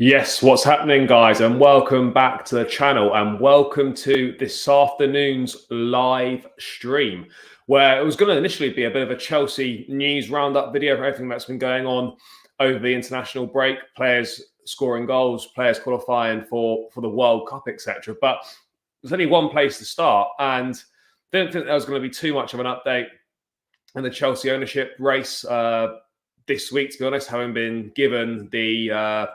Yes, what's happening, guys? And welcome back to the channel and welcome to this afternoon's live stream, where it was going to initially be a bit of a Chelsea news roundup video for everything that's been going on over the international break, players scoring goals, players qualifying for the World Cup, etc. But there's only one place to start, and didn't think there was going to be too much of an update in the Chelsea ownership race this week, to be honest, having been given the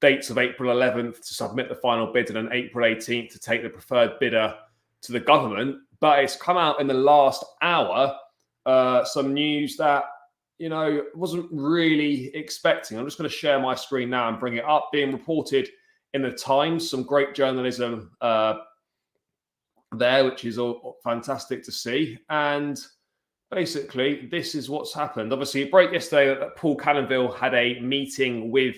dates of April 11th to submit the final bid and then April 18th to take the preferred bidder to the government. But it's come out in the last hour, some news that, wasn't really expecting. I'm just going to share my screen now and bring it up. Being reported in the Times, some great journalism there, which is all fantastic to see. And basically, this is what's happened. Obviously, it broke yesterday that Paul Cannonville had a meeting with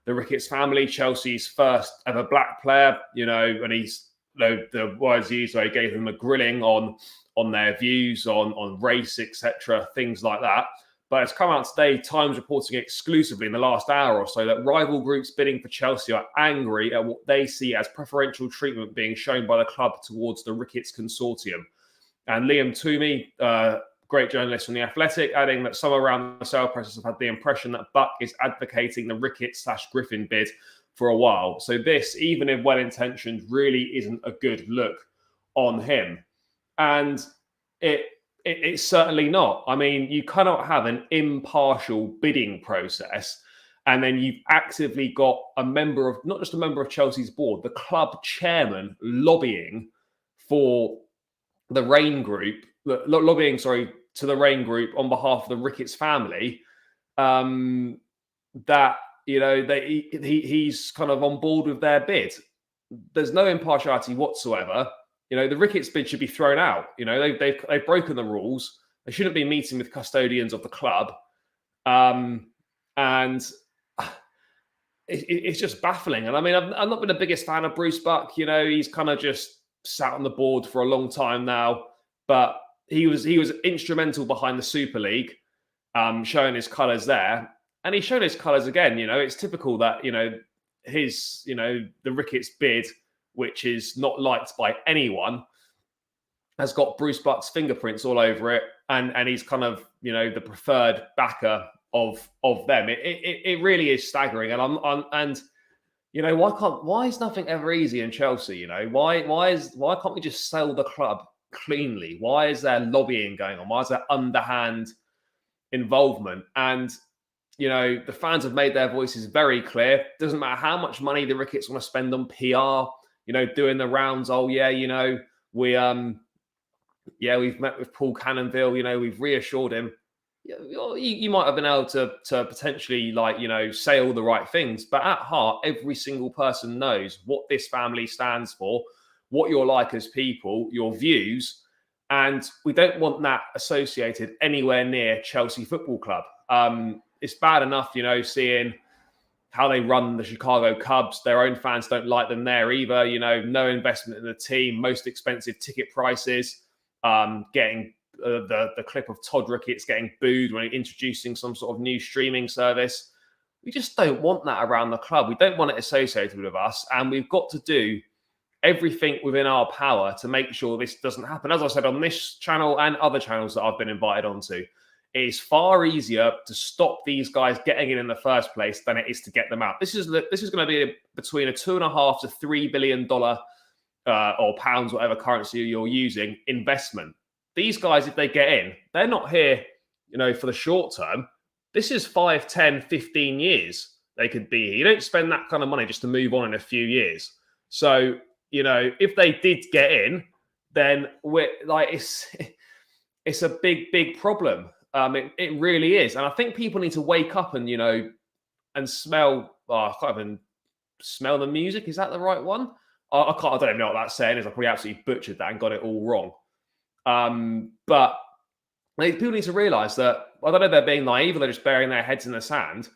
the Ricketts family, Chelsea's first ever black player, and he's, the words used, he gave them a grilling on their views on race, etc., things like that. But it's come out today, Times reporting exclusively in the last hour or so that rival groups bidding for Chelsea are angry at what they see as preferential treatment being shown by the club towards the Ricketts consortium. And Liam Toomey, great journalist from The Athletic, adding that some around the sale process have had the impression that Buck is advocating the Ricketts/Griffin bid for a while. So this, even if well-intentioned, really isn't a good look on him. And it's certainly not. I mean, you cannot have an impartial bidding process and then you've actively got a member of, not just a member of Chelsea's board, the club chairman lobbying for the Rain Group, to the Rain Group on behalf of the Ricketts family, that he's kind of on board with their bid. There's no impartiality whatsoever. The Ricketts bid should be thrown out. They've broken the rules. They shouldn't be meeting with custodians of the club, and it's just baffling. And I mean, I've not been the biggest fan of Bruce Buck. He's kind of just sat on the board for a long time now. But he was instrumental behind the Super League, showing his colours there, and he's shown his colours again. It's typical that the Ricketts bid, which is not liked by anyone, has got Bruce Buck's fingerprints all over it, and he's kind of the preferred backer of them. It really is staggering, and why is nothing ever easy in Chelsea? Why can't we just sell the club cleanly? Why is there lobbying going on? Why is there underhand involvement? And the fans have made their voices very clear. Doesn't matter how much money the Ricketts want to spend on PR, doing the rounds. Oh yeah, we've met with Paul Cannonville. We've reassured him. You might have been able to potentially say all the right things, but at heart, every single person knows what this family stands for, what you're like as people, your views, and we don't want that associated anywhere near Chelsea Football Club. It's bad enough, seeing how they run the Chicago Cubs. Their own fans don't like them there either. No investment in the team, most expensive ticket prices, getting the clip of Todd Ricketts getting booed when introducing some sort of new streaming service. We just don't want that around the club. We don't want it associated with us, and we've got to do everything within our power to make sure this doesn't happen. As I said on this channel and other channels that I've been invited onto, it is far easier to stop these guys getting in the first place than it is to get them out. This is going to be between a $2.5 to $3 billion or pounds, whatever currency you're using, investment. These guys, if they get in, they're not here, for the short term. This is 5, 10, 15 years they could be here. You don't spend that kind of money just to move on in a few years. So, if they did get in, then it's a big problem. It really is. And I think people need to wake up and, and smell, I can't even smell the music. Is that the right one? I don't even know what that saying is. I probably absolutely butchered that and got it all wrong. But people need to realize that, I don't know if they're being naive or they're just burying their heads in the sand,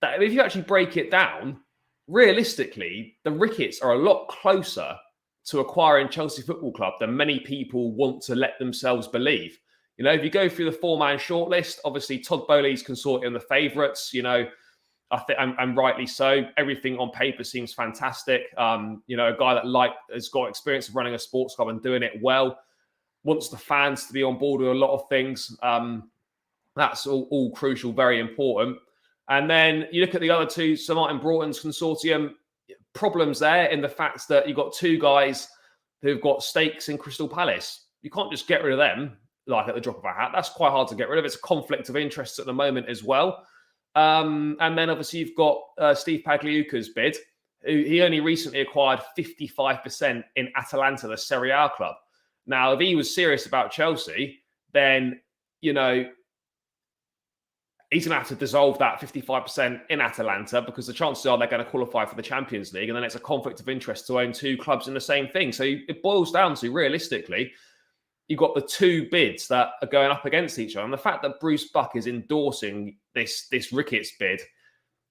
that if you actually break it down, realistically, the Ricketts are a lot closer to acquiring Chelsea Football Club than many people want to let themselves believe. If you go through the four-man shortlist, obviously Todd Bowley's consortium, the favourites, I think, and rightly so. Everything on paper seems fantastic. A guy that has got experience of running a sports club and doing it well, wants the fans to be on board with a lot of things. That's all crucial, very important. And then you look at the other two, Sir Martin Broughton's consortium, problems there in the fact that you've got two guys who've got stakes in Crystal Palace. You can't just get rid of them like at the drop of a hat. That's quite hard to get rid of. It's a conflict of interest at the moment as well. And then obviously you've got Steve Pagliuca's bid. He only recently acquired 55% in Atalanta, the Serie A club. Now, if he was serious about Chelsea, then, he's going to have to dissolve that 55% in Atalanta, because the chances are they're going to qualify for the Champions League, and then it's a conflict of interest to own two clubs in the same thing. So it boils down to, realistically, you've got the two bids that are going up against each other. And the fact that Bruce Buck is endorsing this Ricketts bid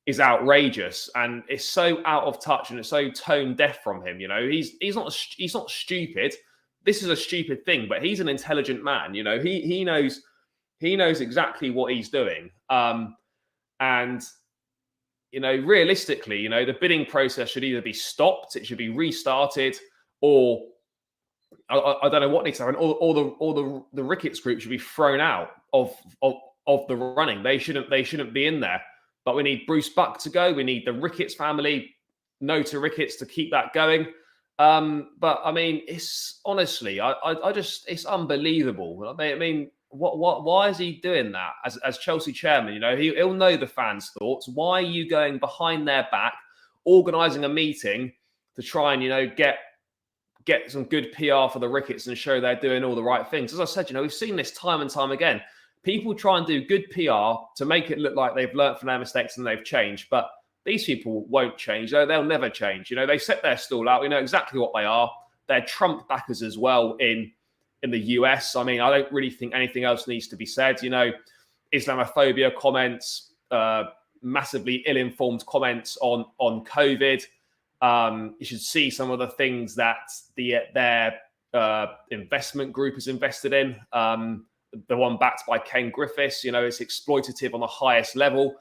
is outrageous, and it's so out of touch and it's so tone deaf from him. He's not stupid. This is a stupid thing, but he's an intelligent man. He knows exactly what he's doing. Realistically, the bidding process should either be stopped, it should be restarted, or I don't know what needs to happen. Or the Ricketts group should be thrown out of the running. They shouldn't be in there. But we need Bruce Buck to go. We need the Ricketts family, no to Ricketts, to keep that going. But I mean, it's honestly, it's unbelievable. I mean, why is he doing that as Chelsea chairman? He'll know the fans' thoughts. Why are you going behind their back, organising a meeting to try and get some good PR for the Ricketts and show they're doing all the right things? As I said, we've seen this time and time again. People try and do good PR to make it look like they've learnt from their mistakes and they've changed, but these people won't change. They'll never change. They set their stall out. We know exactly what they are. They're Trump backers as well in the US. I mean, I don't really think anything else needs to be said. Islamophobia comments, massively ill-informed comments on COVID. You should see some of the things that their investment group is invested in. The one backed by Ken Griffiths, it's exploitative on the highest level.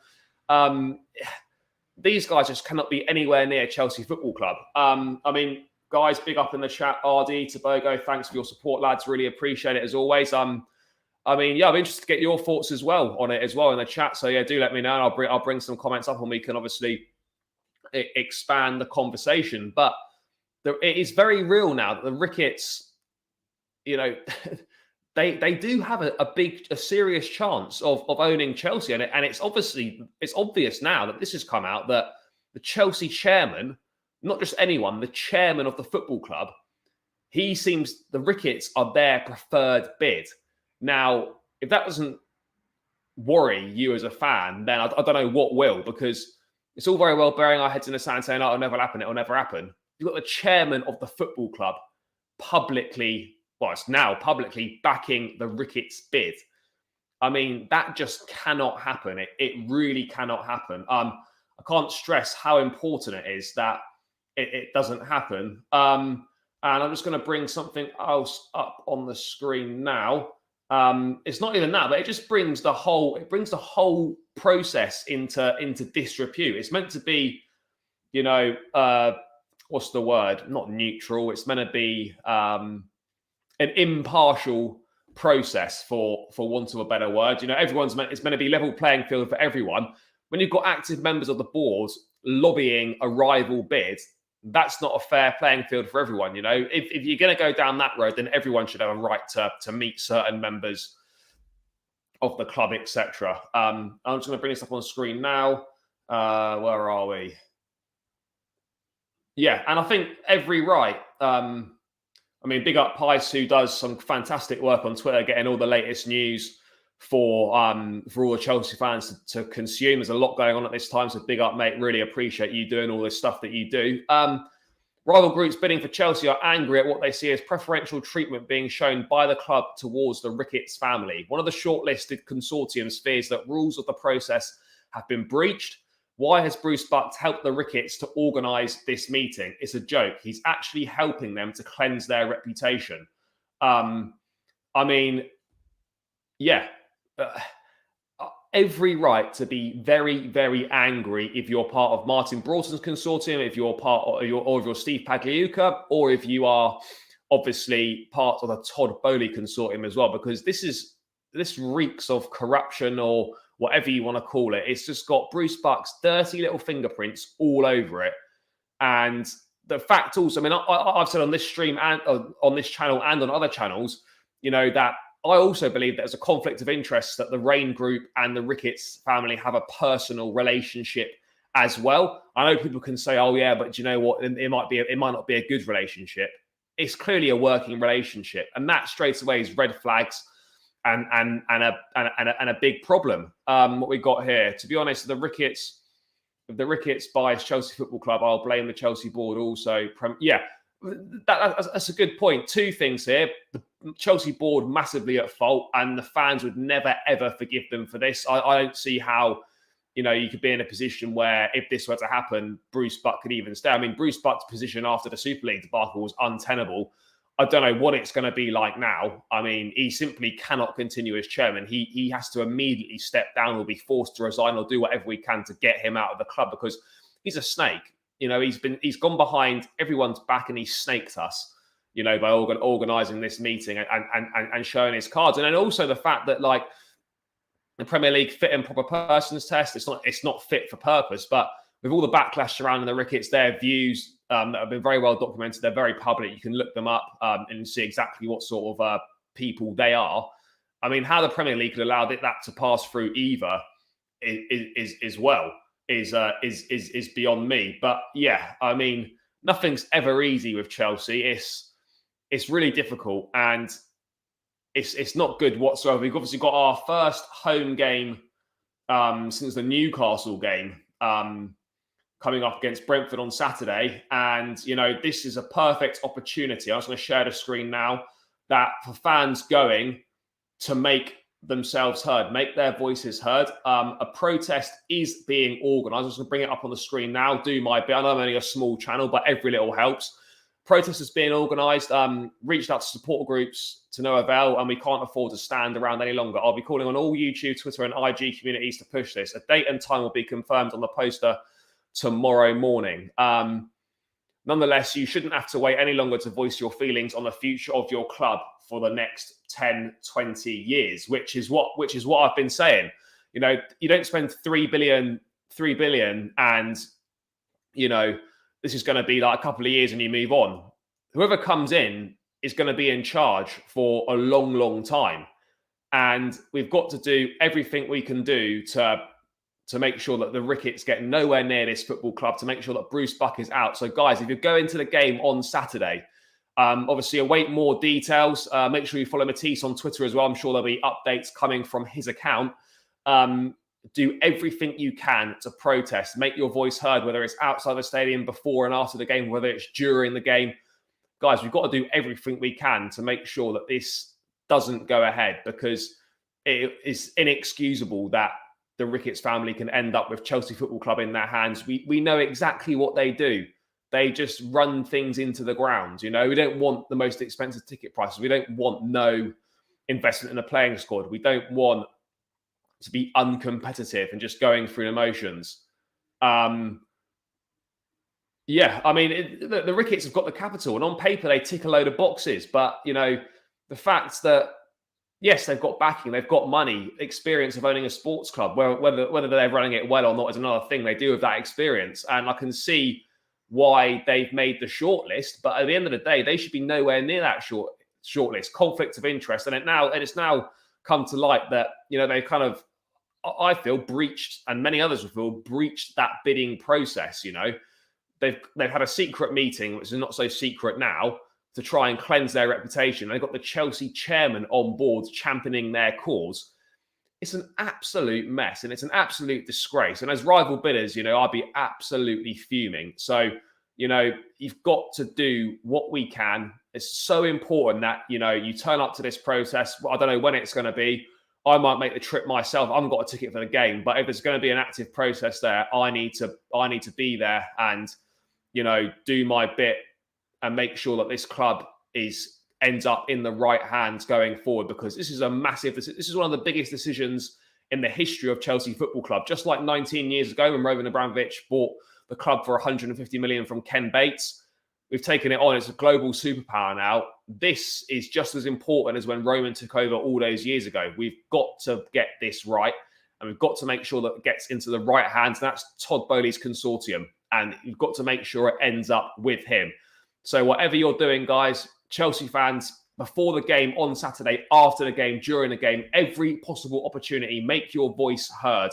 These guys just cannot be anywhere near Chelsea Football Club. I mean, guys, big up in the chat. RD, Tobago, thanks for your support, lads. Really appreciate it as always. I'm interested to get your thoughts as well on it as well in the chat. So yeah, do let me know. And I'll bring some comments up, and we can obviously expand the conversation. But it is very real now that the Ricketts, they do have a serious chance of owning Chelsea, and it's obvious now that this has come out that the Chelsea chairman, not just anyone, the chairman of the football club, the Ricketts are their preferred bid. Now, if that doesn't worry you as a fan, then I don't know what will, because it's all very well burying our heads in the sand saying, "Oh, it'll never happen. It'll never happen." You've got the chairman of the football club it's now publicly backing the Ricketts bid. I mean, that just cannot happen. It really cannot happen. I can't stress how important it is that it doesn't happen. And I'm just going to bring something else up on the screen now. It's not even that, but it just brings the whole process into disrepute. It's meant to be, what's the word? Not neutral. It's meant to be an impartial process, for want of a better word. It's meant to be level playing field for everyone. When you've got active members of the board lobbying a rival bid, that's not a fair playing field for everyone. If you're going to go down that road, then everyone should have a right to meet certain members of the club, etc. I'm just going to bring this up on the screen now. Where are we? Yeah, and I think every right. Big up Pice, who does some fantastic work on Twitter, getting all the latest news for all the Chelsea fans to consume. There's a lot going on at this time, so big up, mate. Really appreciate you doing all this stuff that you do. Rival groups bidding for Chelsea are angry at what they see as preferential treatment being shown by the club towards the Ricketts family. One of the shortlisted consortiums fears that rules of the process have been breached. Why has Bruce Buck helped the Ricketts to organise this meeting? It's a joke. He's actually helping them to cleanse their reputation. every right to be very, very angry if you're part of Martin Broughton's consortium, if you're part of, or if you're Steve Pagliuca, or if you are obviously part of the Todd Bowley consortium as well, because this reeks of corruption or whatever you want to call it. It's just got Bruce Buck's dirty little fingerprints all over it. And the fact also, I mean, I've said on this stream and on this channel and on other channels, that I also believe there's a conflict of interest that the Rain Group and the Ricketts family have a personal relationship as well. I know people can say, "Oh yeah, but do you know what? It might not be a good relationship." It's clearly a working relationship, and that straight away is red flags and a big problem. What we got here, to be honest, if the Ricketts buys Chelsea Football Club, I'll blame the Chelsea board also. That's a good point. Two things here. The Chelsea board massively at fault, and the fans would never, ever forgive them for this. I don't see how, you could be in a position where if this were to happen, Bruce Buck could even stay. I mean, Bruce Buck's position after the Super League debacle was untenable. I don't know what it's going to be like now. I mean, he simply cannot continue as chairman. He has to immediately step down or be forced to resign or do whatever we can to get him out of the club, because he's a snake. He's gone behind everyone's back and he's snaked us, by organising this meeting and showing his cards. And then also the fact that, like, the Premier League fit and proper persons test, it's not fit for purpose. But with all the backlash surrounding the Ricketts, their views that have been very well documented, they're very public. You can look them up and see exactly what sort of people they are. I mean, how the Premier League could allow that to pass through either is beyond me. But yeah, I mean, nothing's ever easy with Chelsea. It's really difficult, and it's not good whatsoever. We've obviously got our first home game since the Newcastle game coming up against Brentford on Saturday. And, this is a perfect opportunity. I'm just going to share the screen now, that for fans going to make themselves heard, make their voices heard. A protest is being organised. I'm just going to bring it up on the screen now, do my bit. I know I'm only a small channel, but every little helps. Protest is being organised, reached out to support groups to no avail, and we can't afford to stand around any longer. I'll be calling on all YouTube, Twitter and IG communities to push this. A date and time will be confirmed on the poster tomorrow morning. Nonetheless, you shouldn't have to wait any longer to voice your feelings on the future of your club for the next 10, 20 years, which is what I've been saying. You don't spend 3 billion and, this is going to be like a couple of years and you move on. Whoever comes in is going to be in charge for a long, long time. And we've got to do everything we can do to make sure that the Ricketts get nowhere near this football club, to make sure that Bruce Buck is out. So, guys, if you go into the game on Saturday, obviously await more details. Make sure you follow Matisse on Twitter as well. I'm sure there'll be updates coming from his account. Do everything you can to protest. Make your voice heard, whether it's outside the stadium, before and after the game, whether it's during the game. Guys, we've got to do everything we can to make sure that this doesn't go ahead, because it is inexcusable that the Ricketts family can end up with Chelsea Football Club in their hands. We know exactly what they do. They just run things into the ground. We don't want the most expensive ticket prices. We don't want no investment in a playing squad. We don't want to be uncompetitive and just going through emotions. The Ricketts have got the capital, and on paper they tick a load of boxes. But the fact that, yes, they've got backing, they've got money, experience of owning a sports club. Whether they're running it well or not is another thing. They do have that experience, and I can see why they've made the shortlist. But at the end of the day, they should be nowhere near that shortlist. Conflict of interest, and it's now come to light that they kind of, I feel, breached, and many others will feel breached, that bidding process. They've had a secret meeting, which is not so secret now, to try and cleanse their reputation. They've got the Chelsea chairman on board championing their cause. It's an absolute mess, and it's an absolute disgrace. And as rival bidders, I'd be absolutely fuming. So, you've got to do what we can. It's so important that, you turn up to this process. I don't know when it's going to be. I might make the trip myself. I haven't got a ticket for the game, but if there's going to be an active process there, I need to be there and, do my bit and make sure that this club ends up in the right hands going forward, because this is a massive. This is one of the biggest decisions in the history of Chelsea Football Club. Just like 19 years ago when Roman Abramovich bought the club for 150 million from Ken Bates, we've taken it on. It's a global superpower now. This is just as important as when Roman took over all those years ago. We've got to get this right, and we've got to make sure that it gets into the right hands. And that's Todd Bowley's consortium, and you've got to make sure it ends up with him. So whatever you're doing, guys, Chelsea fans, before the game, on Saturday, after the game, during the game, every possible opportunity, make your voice heard.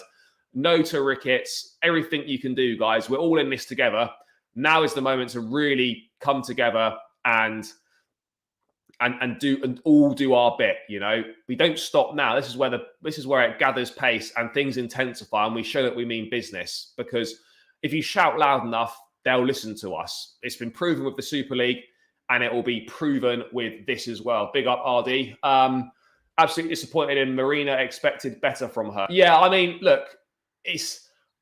No to Ricketts, everything you can do, guys. We're all in this together. Now is the moment to really come together and all do our bit. You know, we don't stop now. This is where it gathers pace and things intensify, and we show that we mean business. Because if you shout loud enough, they'll listen to us. It's been proven with the Super League, and it will be proven with this as well. Big up, RD. Absolutely disappointed in Marina. Expected better from her. Yeah, I mean, look,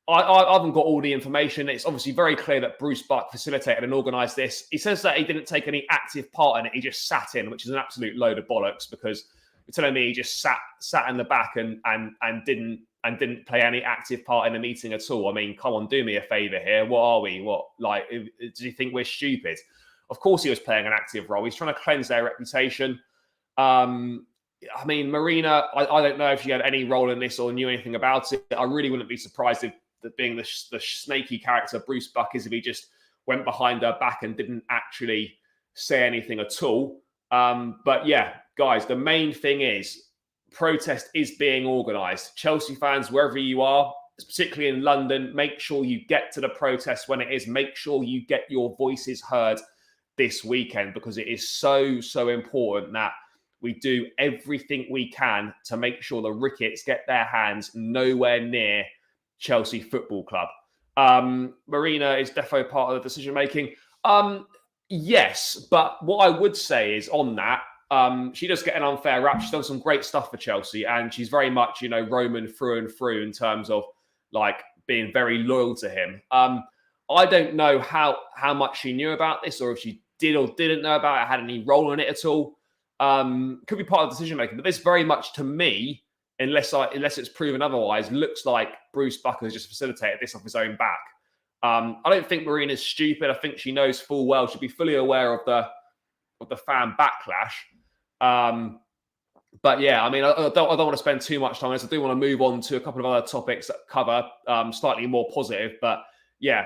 I haven't got all the information. It's obviously very clear that Bruce Buck facilitated and organised this. He says that he didn't take any active part in it. He just sat in, which is an absolute load of bollocks, because you're telling me he just sat in the back and didn't play any active part in the meeting at all. I mean, come on, do me a favour here. What are we? Do you think we're stupid? Of course he was playing an active role. He's trying to cleanse their reputation. I mean, Marina, I don't know if she had any role in this or knew anything about it. I really wouldn't be surprised if, that being the snaky character Bruce Buck is, if he just went behind her back and didn't actually say anything at all. But yeah, guys, the main thing is protest is being organised. Chelsea fans, wherever you are, particularly in London, make sure you get to the protest when it is. Make sure you get your voices heard this weekend, because it is so, so important that we do everything we can to make sure the Ricketts get their hands nowhere near Chelsea Football Club. Marina is defo part of the decision-making. Yes, but what I would say is on that, she does get an unfair rap. She's done some great stuff for Chelsea, and she's very much, Roman through and through in terms of like being very loyal to him. I don't know how much she knew about this, or if she did or didn't know about it, had any role in it at all. Could be part of the decision making, but this very much, to me, unless it's proven otherwise, looks like Bruce Buck has just facilitated this off his own back. I don't think Marina's stupid. I think she knows full well. She'll be fully aware of the fan backlash. But yeah, I mean, I don't want to spend too much time on this. I do want to move on to a couple of other topics that cover slightly more positive. But yeah,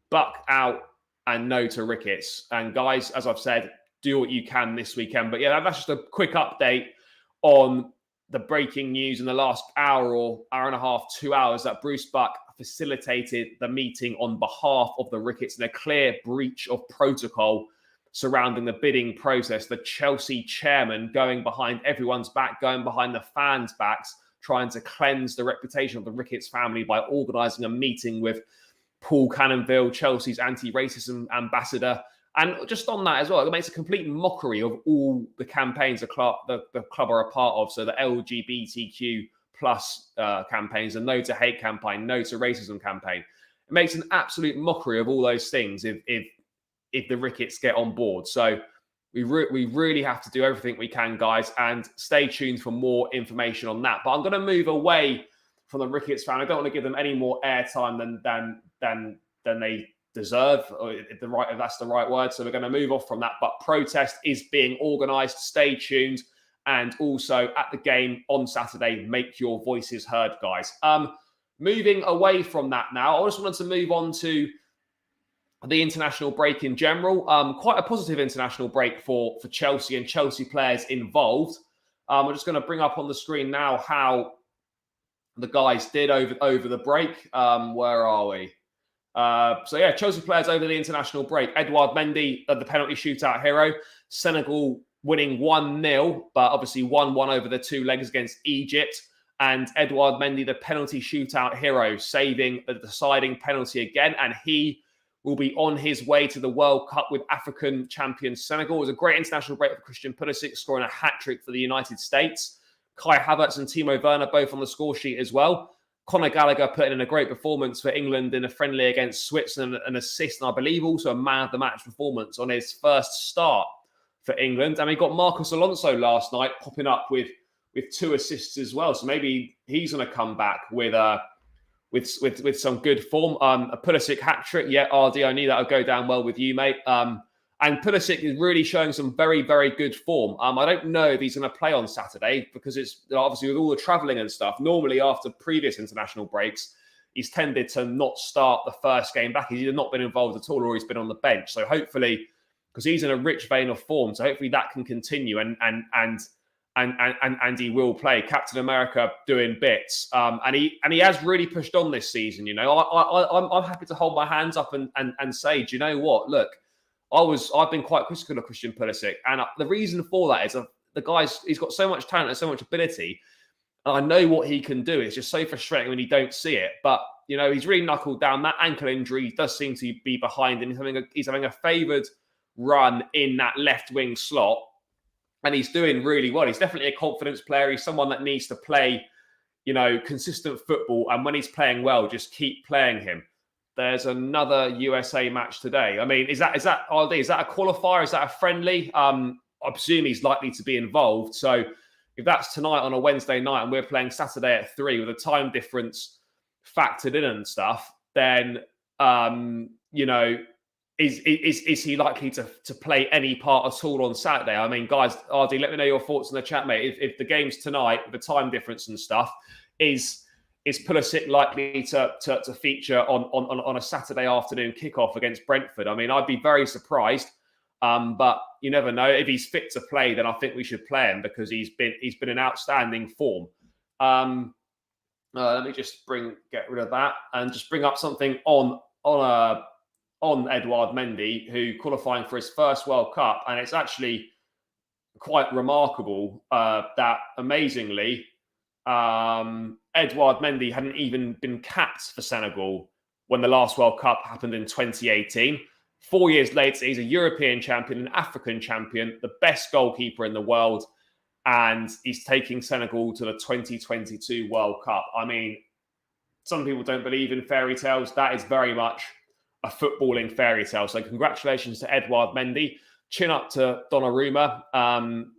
Buck out and no to Ricketts. And guys, as I've said, do what you can this weekend. But yeah, that's just a quick update on the breaking news in the last hour or hour and a half, 2 hours, that Bruce Buck facilitated the meeting on behalf of the Ricketts in a clear breach of protocol surrounding the bidding process. The Chelsea chairman going behind everyone's back, going behind the fans' backs, trying to cleanse the reputation of the Ricketts family by organising a meeting with Paul Cannonville, Chelsea's anti-racism ambassador. And just on that as well, it makes a complete mockery of all the campaigns the club are a part of. So the LGBTQ plus campaigns, the No to Hate campaign, No to Racism campaign. It makes an absolute mockery of all those things if the Ricketts get on board. So we really have to do everything we can, guys, and stay tuned for more information on that. But I'm going to move away from the Ricketts fan. I don't want to give them any more airtime than they deserve, or if that's the right word. So we're going to move off from that. But protest is being organised. Stay tuned. And also at the game on Saturday, make your voices heard, guys. Moving away from that now, I just wanted to move on to the international break in general. Quite a positive international break for Chelsea and Chelsea players involved. I'm just going to bring up on the screen now how the guys did over the break. Where are we? So yeah, Chelsea players over the international break. Edouard Mendy, the penalty shootout hero. Senegal winning 1-0, but obviously 1-1 over the two legs against Egypt. And Edouard Mendy, the penalty shootout hero, saving the deciding penalty again. And he will be on his way to the World Cup with African champion Senegal. It was a great international break for Christian Pulisic, scoring a hat-trick for the United States. Kai Havertz and Timo Werner both on the score sheet as well. Conor Gallagher putting in a great performance for England in a friendly against Switzerland, an assist, and I believe also a man-of-the-match performance on his first start for England. And we got Marcos Alonso last night popping up with 2 assists as well. So maybe he's going to come back with some good form. A Pulisic hat trick, yeah, RD. I knew that would go down well with you, mate. And Pulisic is really showing some very, very good form. I don't know if he's going to play on Saturday because it's obviously with all the travelling and stuff. Normally, after previous international breaks, he's tended to not start the first game back. He's either not been involved at all or he's been on the bench. So hopefully, because he's in a rich vein of form, so hopefully that can continue and he will play. Captain America doing bits, and he has really pushed on this season. You know, I'm happy to hold my hands up and say, do you know what? Look. I've been quite critical of Christian Pulisic, and the reason for that is he's got so much talent and so much ability, and I know what he can do. It's just so frustrating when you don't see it. But you know, he's really knuckled down. That ankle injury does seem to be behind, and he's having a favoured run in that left wing slot, and he's doing really well. He's definitely a confidence player. He's someone that needs to play, you know, consistent football, and when he's playing well, just keep playing him. There's another USA match today. I mean, is that RD? Is that a qualifier? Is that a friendly? I presume he's likely to be involved. So if that's tonight on a Wednesday night and we're playing Saturday at 3 with a time difference factored in and stuff, then you know, is he likely to play any part at all on Saturday? I mean, guys, RD, let me know your thoughts in the chat, mate. If the game's tonight, the time difference and stuff, is Pulisic likely to feature on a Saturday afternoon kickoff against Brentford? I mean, I'd be very surprised, but you never know. If he's fit to play, then I think we should play him because he's been in outstanding form. Let me just get rid of that and just bring up something on Edouard Mendy, who qualifying for his first World Cup, and it's actually quite remarkable that amazingly. Edouard Mendy hadn't even been capped for Senegal when the last World Cup happened in 2018. 4 years later, he's a European champion, an African champion, the best goalkeeper in the world, and he's taking Senegal to the 2022 World Cup. I mean, some people don't believe in fairy tales. That is very much a footballing fairy tale. So congratulations to Edouard Mendy. Chin up to Donnarumma.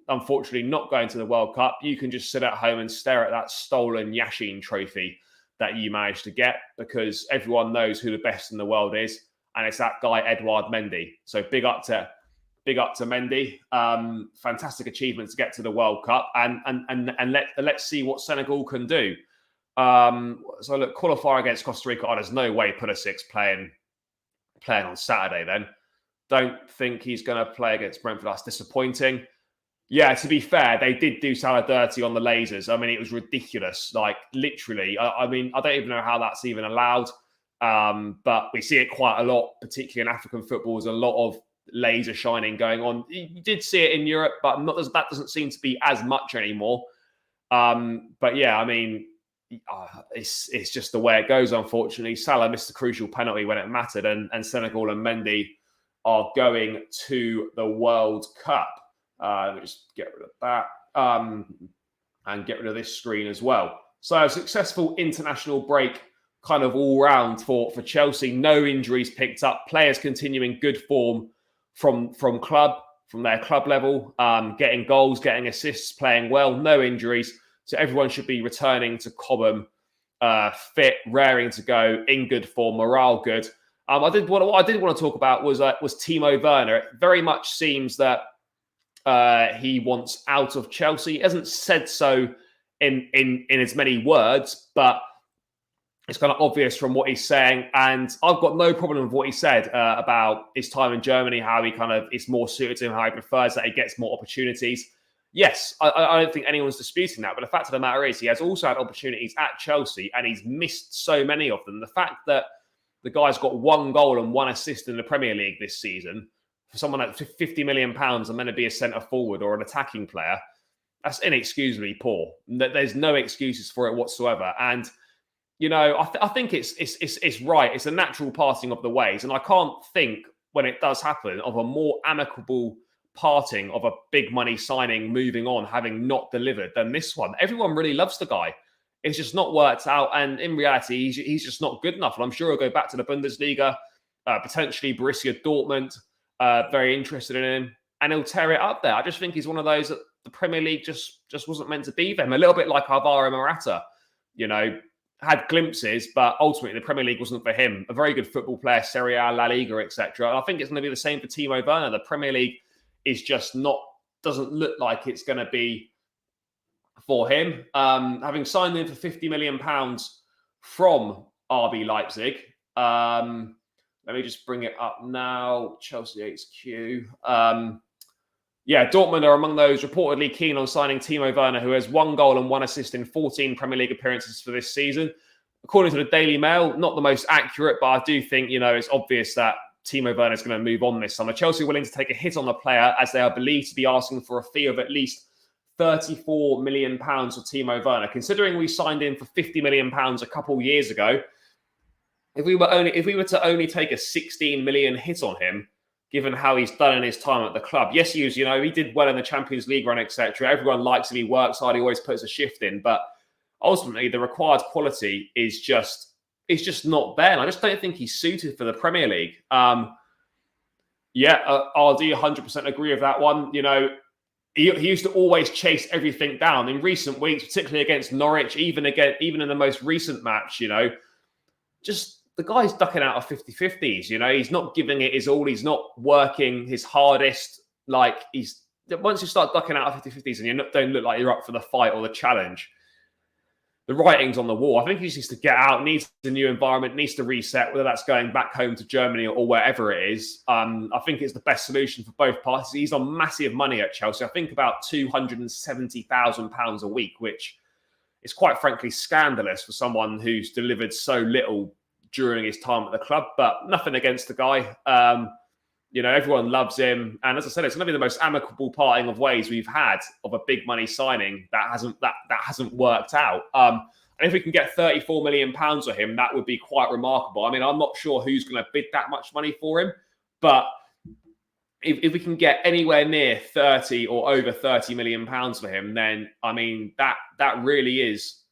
Unfortunately, not going to the World Cup. You can just sit at home and stare at that stolen Yashin trophy that you managed to get because everyone knows who the best in the world is, and it's that guy Edouard Mendy. So big up to Mendy. Fantastic achievement to get to the World Cup, and let's see what Senegal can do. So look, qualifier against Costa Rica. There's no way Pulisic's playing on Saturday then. Don't think he's going to play against Brentford. That's disappointing. Yeah, to be fair, they did do Salah dirty on the lasers. I mean, it was ridiculous. Like, literally. I mean, I don't even know how that's even allowed. But we see it quite a lot, particularly in African football. There's a lot of laser shining going on. You did see it in Europe, but that doesn't seem to be as much anymore. But yeah, I mean, it's just the way it goes, unfortunately. Salah missed a crucial penalty when it mattered, and Senegal and Mendy are going to the World Cup. Let me just get rid of that and get rid of this screen as well. So a successful international break kind of all round for Chelsea. No injuries picked up. Players continuing good form from their club level, getting goals, getting assists, playing well. No injuries. So everyone should be returning to Cobham fit, raring to go, in good form, morale good. What I did want to talk about was Timo Werner. It very much seems that he wants out of Chelsea. He hasn't said so in as many words, but it's kind of obvious from what he's saying. And I've got no problem with what he said about his time in Germany, how he kind of is more suited to him, how he prefers that he gets more opportunities. Yes, I don't think anyone's disputing that. But the fact of the matter is he has also had opportunities at Chelsea and he's missed so many of them. The fact that the guy's got 1 goal and 1 assist in the Premier League this season, for someone at £50 million and meant to be a centre forward or an attacking player, that's inexcusably poor. There's no excuses for it whatsoever. And, you know, I think it's right. It's a natural parting of the ways. And I can't think, when it does happen, of a more amicable parting of a big money signing, moving on, having not delivered than this one. Everyone really loves the guy. It's just not worked out. And in reality, he's just not good enough. And I'm sure he'll go back to the Bundesliga, potentially Borussia Dortmund, very interested in him. And he'll tear it up there. I just think he's one of those that the Premier League just wasn't meant to be for him. A little bit like Alvaro Morata, had glimpses, but ultimately the Premier League wasn't for him. A very good football player, Serie A, La Liga, etc. I think it's going to be the same for Timo Werner. The Premier League is just doesn't look like it's going to be for him. Having signed in for £50 million from RB Leipzig. Let me just bring it up now. Chelsea HQ. Dortmund are among those reportedly keen on signing Timo Werner, who has 1 goal and 1 assist in 14 Premier League appearances for this season. According to the Daily Mail, not the most accurate, but I do think, it's obvious that Timo Werner is going to move on this summer. Chelsea are willing to take a hit on the player as they are believed to be asking for a fee of at least £34 million for Timo Werner. Considering we signed in for £50 million a couple years ago, if we were to only take a £16 million hit on him, given how he's done in his time at the club. Yes, he did well in the Champions League run, etc. Everyone likes him. He works hard. He always puts a shift in. But ultimately, the required quality is just not there. And I just don't think he's suited for the Premier League. I'll do 100% agree with that one. He used to always chase everything down. In recent weeks, particularly against Norwich, even in the most recent match, just the guy's ducking out of 50-50s. He's not giving it his all. He's not working his hardest. Once you start ducking out of 50-50s and you don't look like you're up for the fight or the challenge, the writing's on the wall. I think he just needs to get out, needs a new environment, needs to reset, whether that's going back home to Germany or wherever it is. I think it's the best solution for both parties. He's on massive money at Chelsea. I think about £270,000 a week, which is quite frankly scandalous for someone who's delivered so little during his time at the club, but nothing against the guy. Everyone loves him. And as I said, it's going to be the most amicable parting of ways we've had of a big money signing that hasn't worked out. And if we can get £34 million for him, that would be quite remarkable. I mean, I'm not sure who's going to bid that much money for him, but if we can get anywhere near 30 or over £30 million for him, then I mean that really is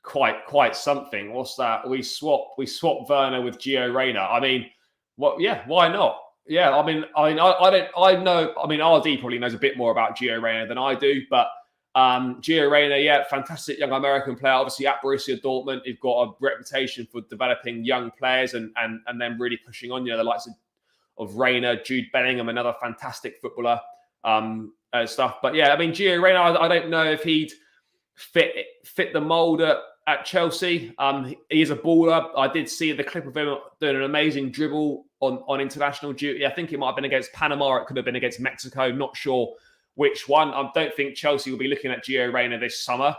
quite something. What's that? We swap Werner with Gio Reyna. I mean, what? Yeah, why not? Yeah, I mean, I know. I mean, RD probably knows a bit more about Gio Reyna than I do, but Gio Reyna, fantastic young American player. Obviously, at Borussia Dortmund, he's got a reputation for developing young players and then really pushing on. The likes of Reyna, Jude Bellingham, another fantastic footballer, stuff. But yeah, I mean, Gio Reyna, I don't know if he'd fit the mould at Chelsea. He is a baller. I did see the clip of him doing an amazing dribble on international duty. I think it might have been against Panama. It could have been against Mexico. Not sure which one. I don't think Chelsea will be looking at Gio Reyna this summer.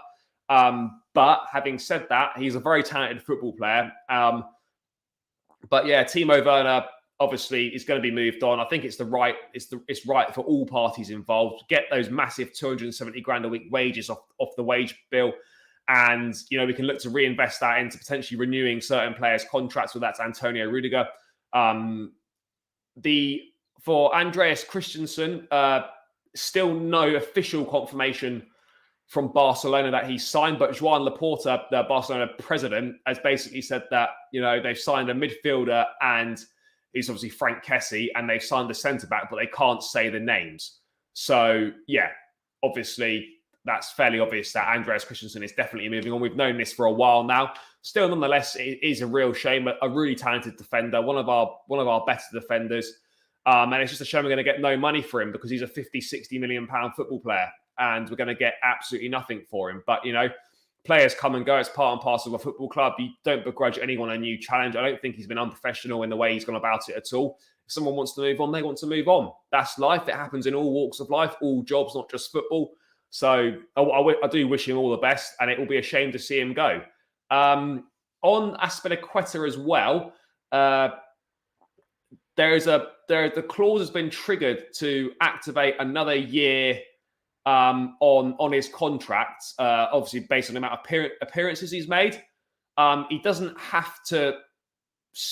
But having said that, he's a very talented football player. But yeah, Timo Werner obviously is going to be moved on. I think it's right for all parties involved. Get those massive 270 grand a week wages off the wage bill. And, we can look to reinvest that into potentially renewing certain players' contracts, whether that's Antonio Rudiger. For Andreas Christensen, still no official confirmation from Barcelona that he's signed, but Joan Laporta, the Barcelona president, has basically said that, they've signed a midfielder and he's obviously Frank Kessie, and they've signed a centre-back, but they can't say the names. So, yeah, obviously, that's fairly obvious that Andreas Christensen is definitely moving on. We've known this for a while now. Still, nonetheless, it is a real shame. A really talented defender, one of our better defenders. And it's just a shame we're going to get no money for him because he's a 50, 60 million pound football player and we're going to get absolutely nothing for him. But, players come and go. It's part and parcel of a football club. You don't begrudge anyone a new challenge. I don't think he's been unprofessional in the way he's gone about it at all. If someone wants to move on, they want to move on. That's life. It happens in all walks of life, all jobs, not just football. So I do wish him all the best, and it will be a shame to see him go. On Azpilicueta as well, the clause has been triggered to activate another year on his contract, obviously based on the amount of appearances he's made. He doesn't have to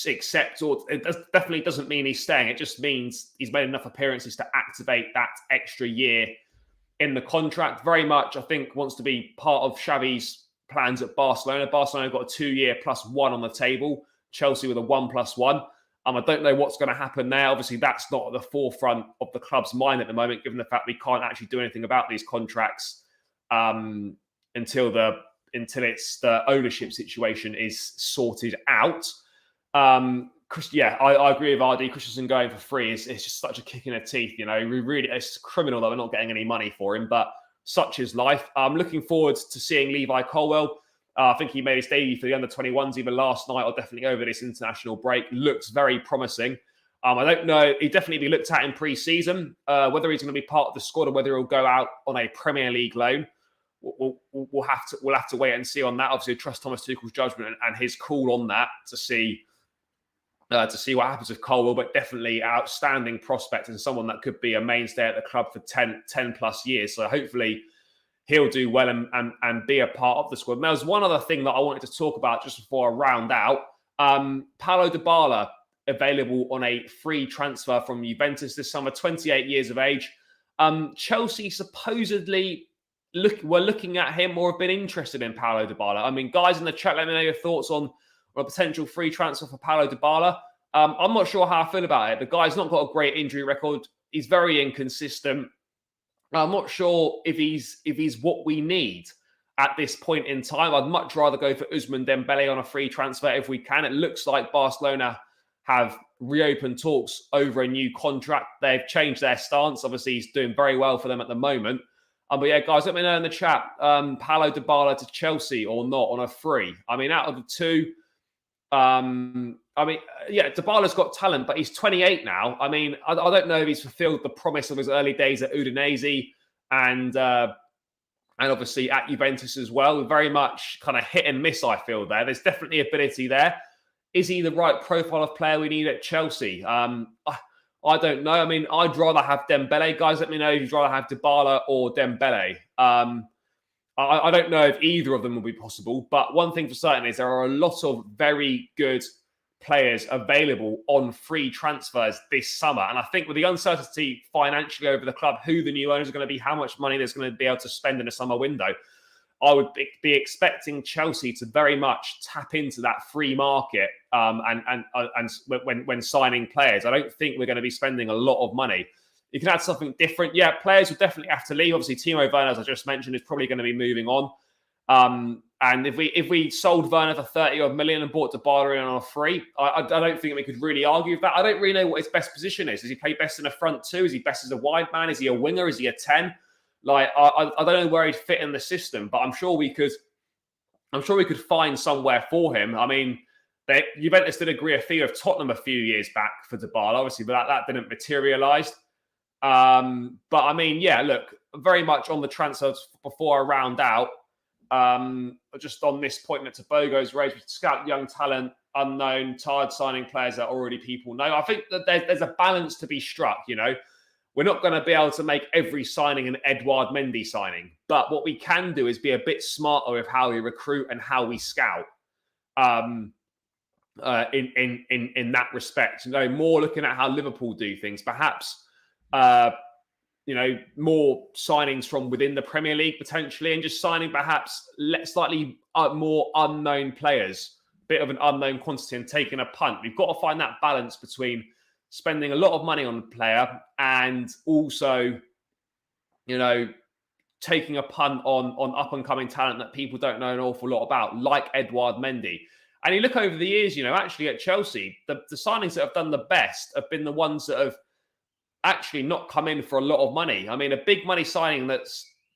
accept, or definitely doesn't mean he's staying. It just means he's made enough appearances to activate that extra year in the contract. Very much, I think, wants to be part of Xavi's plans at Barcelona. Barcelona got a 2-year +1 on the table. Chelsea with a 1+1. I don't know what's going to happen there. Obviously, that's not at the forefront of the club's mind at the moment, given the fact we can't actually do anything about these contracts until it's the ownership situation is sorted out. I agree with RD. Christensen going for free is just such a kick in the teeth. It's criminal that we're not getting any money for him, but such is life. I'm looking forward to seeing Levi Colwill. I think he made his debut for the under-21s either last night or definitely over this international break. Looks very promising. I don't know. He'd definitely be looked at in pre-season. Whether he's going to be part of the squad or whether he'll go out on a Premier League loan, we'll have to wait and see on that. Obviously, trust Thomas Tuchel's judgment and his call on that to see what happens with Colwill, but definitely outstanding prospect and someone that could be a mainstay at the club for 10 plus years. So hopefully he'll do well and be a part of the squad. And there was one other thing that I wanted to talk about just before I round out. Paulo Dybala, available on a free transfer from Juventus this summer, 28 years of age. Chelsea supposedly were looking at him or have been interested in Paulo Dybala. I mean, guys in the chat, let me know your thoughts on a potential free transfer for Paulo Dybala. I'm not sure how I feel about it. The guy's not got a great injury record. He's very inconsistent. I'm not sure if he's what we need at this point in time. I'd much rather go for Ousmane Dembele on a free transfer if we can. It looks like Barcelona have reopened talks over a new contract. They've changed their stance. Obviously, he's doing very well for them at the moment. But yeah, guys, let me know in the chat. Paulo Dybala to Chelsea or not on a free? I mean, out of the two, Dybala's got talent, but he's 28 now. I mean, I don't know if he's fulfilled the promise of his early days at Udinese and obviously at Juventus as well. Very much kind of hit and miss, I feel there. There's definitely ability there. Is he the right profile of player we need at Chelsea? I don't know. I mean, I'd rather have Dembele. Guys, let me know if you'd rather have Dybala or Dembele. I don't know if either of them will be possible, but one thing for certain is there are a lot of very good players available on free transfers this summer. And I think with the uncertainty financially over the club, who the new owners are going to be, how much money there's going to be able to spend in the summer window, I would be expecting Chelsea to very much tap into that free market and when signing players. I don't think we're going to be spending a lot of money. You can add something different. Yeah, players will definitely have to leave. Obviously, Timo Werner, as I just mentioned, is probably going to be moving on. And if we sold Werner for 30 million and bought Dybala in on a free, I don't think we could really argue with that. I don't really know what his best position is. Does he play best in the front two? Is he best as a wide man? Is he a winger? Is he a 10? Like, I don't know where he'd fit in the system, but I'm sure we could find somewhere for him. I mean, Juventus did agree a fee of Tottenham a few years back for Dybala, obviously, but that didn't materialise. But I mean, yeah, look, very much on the transfers before I round out. Just on this point that Tobogo's raised, we scout young talent, unknown, tired signing players that already people know. I think that there's a balance to be struck, you know. We're not going to be able to make every signing an Edouard Mendy signing, but what we can do is be a bit smarter with how we recruit and how we scout. In that respect, you know, more looking at how Liverpool do things, perhaps. More signings from within the Premier League potentially, and just signing perhaps slightly more unknown players, bit of an unknown quantity, and taking a punt. We've got to find that balance between spending a lot of money on the player and also, you know, taking a punt on up-and-coming talent that people don't know an awful lot about, like Edouard Mendy. And you look over the years, you know, actually at Chelsea, the signings that have done the best have been the ones that have actually not come in for a lot of money. I mean, a big money signing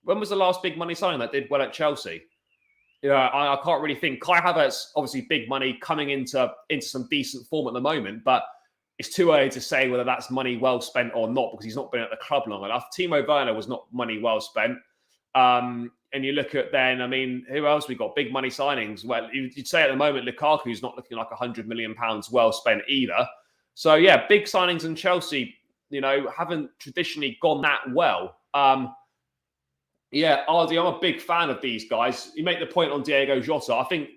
when was the last big money signing that did well at Chelsea? You know, I can't really think. Kai Havertz, obviously big money, coming into some decent form at the moment, but it's too early to say whether that's money well spent or not because he's not been at the club long enough. Timo Werner was not money well spent. And you look at then, I mean, who else we got? Big money signings. Well, you'd say at the moment, Lukaku's not looking like £100 million well spent either. So yeah, big signings in Chelsea, you know, haven't traditionally gone that well. Yeah, Ardy, I'm a big fan of these guys. You make the point on Diego Jota. I think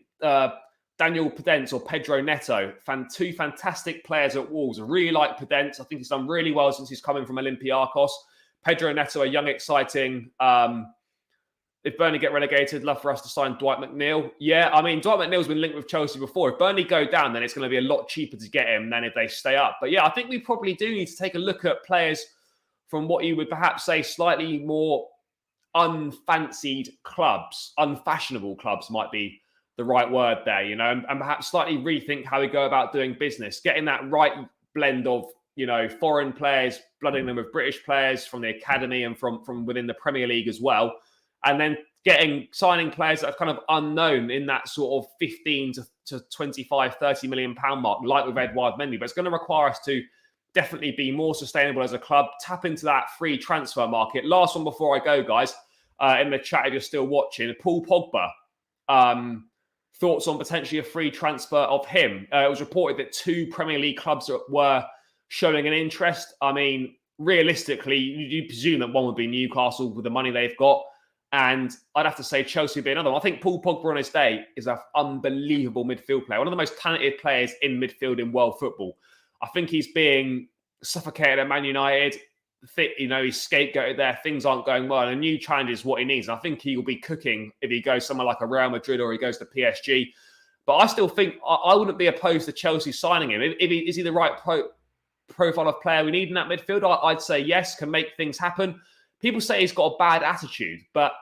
Daniel Podence or Pedro Neto, two fantastic players at Wolves. I really like Podence. I think he's done really well since he's coming from Olympiacos. Pedro Neto, a young, exciting if Burnley get relegated, love for us to sign Dwight McNeil. Yeah, I mean, Dwight McNeil's been linked with Chelsea before. If Burnley go down, then it's going to be a lot cheaper to get him than if they stay up. But yeah, I think we probably do need to take a look at players from what you would perhaps say slightly more unfancied clubs. Unfashionable clubs might be the right word there, you know, and perhaps slightly rethink how we go about doing business, getting that right blend of, you know, foreign players, blooding them with British players from the academy and from within the Premier League as well. And then signing players that are kind of unknown in that sort of 15 to 25, 30 million pound mark, like with Edouard Mendy. But it's going to require us to definitely be more sustainable as a club, tap into that free transfer market. Last one before I go, guys, in the chat, if you're still watching, Paul Pogba, thoughts on potentially a free transfer of him. It was reported that 2 Premier League clubs were showing an interest. I mean, realistically, you presume that one would be Newcastle with the money they've got. And I'd have to say Chelsea would be another one. I think Paul Pogba on his day is an unbelievable midfield player, one of the most talented players in midfield in world football. I think he's being suffocated at Man United. You know, he's scapegoated there. Things aren't going well. And a new challenge is what he needs. And I think he will be cooking if he goes somewhere like a Real Madrid or he goes to PSG. But I still think I wouldn't be opposed to Chelsea signing him. Is he the right profile of player we need in that midfield? I'd say yes, can make things happen. People say he's got a bad attitude, but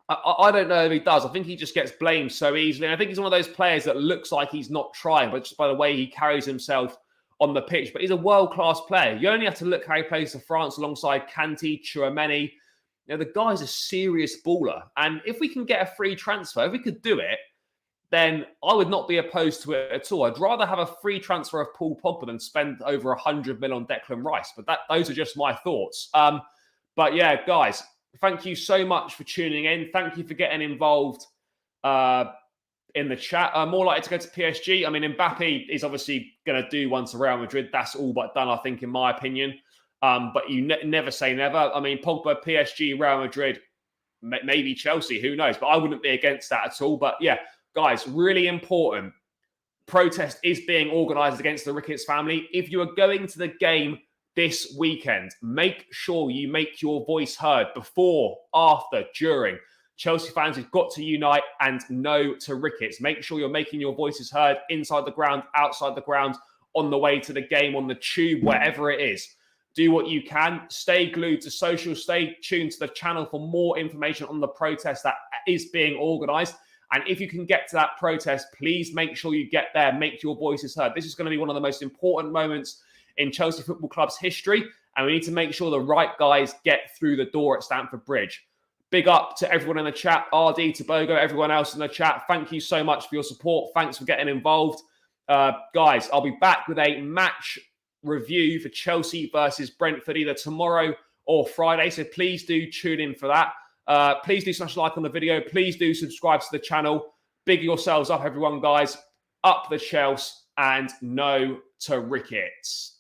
I don't know if he does. I think he just gets blamed so easily. And I think he's one of those players that looks like he's not trying, but just by the way he carries himself on the pitch. But he's a world-class player. You only have to look how he plays for France alongside Kanté, Tchouameni. You know, the guy's a serious baller. And if we can get a free transfer, if we could do it, then I would not be opposed to it at all. I'd rather have a free transfer of Paul Pogba than spend over 100 mil on Declan Rice. But those are just my thoughts. But yeah, guys, thank you so much for tuning in. Thank you for getting involved in the chat. More likely to go to PSG. I mean, Mbappe is obviously going to do one to Real Madrid. That's all but done, I think, in my opinion. But you never say never. I mean, Pogba, PSG, Real Madrid, maybe Chelsea, who knows? But I wouldn't be against that at all. But yeah, guys, really important. Protest is being organised against the Ricketts family. If you are going to the game this weekend, make sure you make your voice heard before, after, during. Chelsea fans have got to unite and no to Ricketts. Make sure you're making your voices heard inside the ground, outside the ground, on the way to the game, on the tube, wherever it is. Do what you can. Stay glued to social. Stay tuned to the channel for more information on the protest that is being organised. And if you can get to that protest, please make sure you get there. Make your voices heard. This is going to be one of the most important moments in Chelsea Football Club's history, and we need to make sure the right guys get through the door at Stamford Bridge. Big up to everyone in the chat, RD, Tobogo, everyone else in the chat. Thank you so much for your support. Thanks for getting involved. Guys, I'll be back with a match review for Chelsea versus Brentford either tomorrow or Friday, so please do tune in for that. Please do smash a like on the video. Please do subscribe to the channel. Big yourselves up, everyone, guys. Up the Chelsea and no to Ricketts.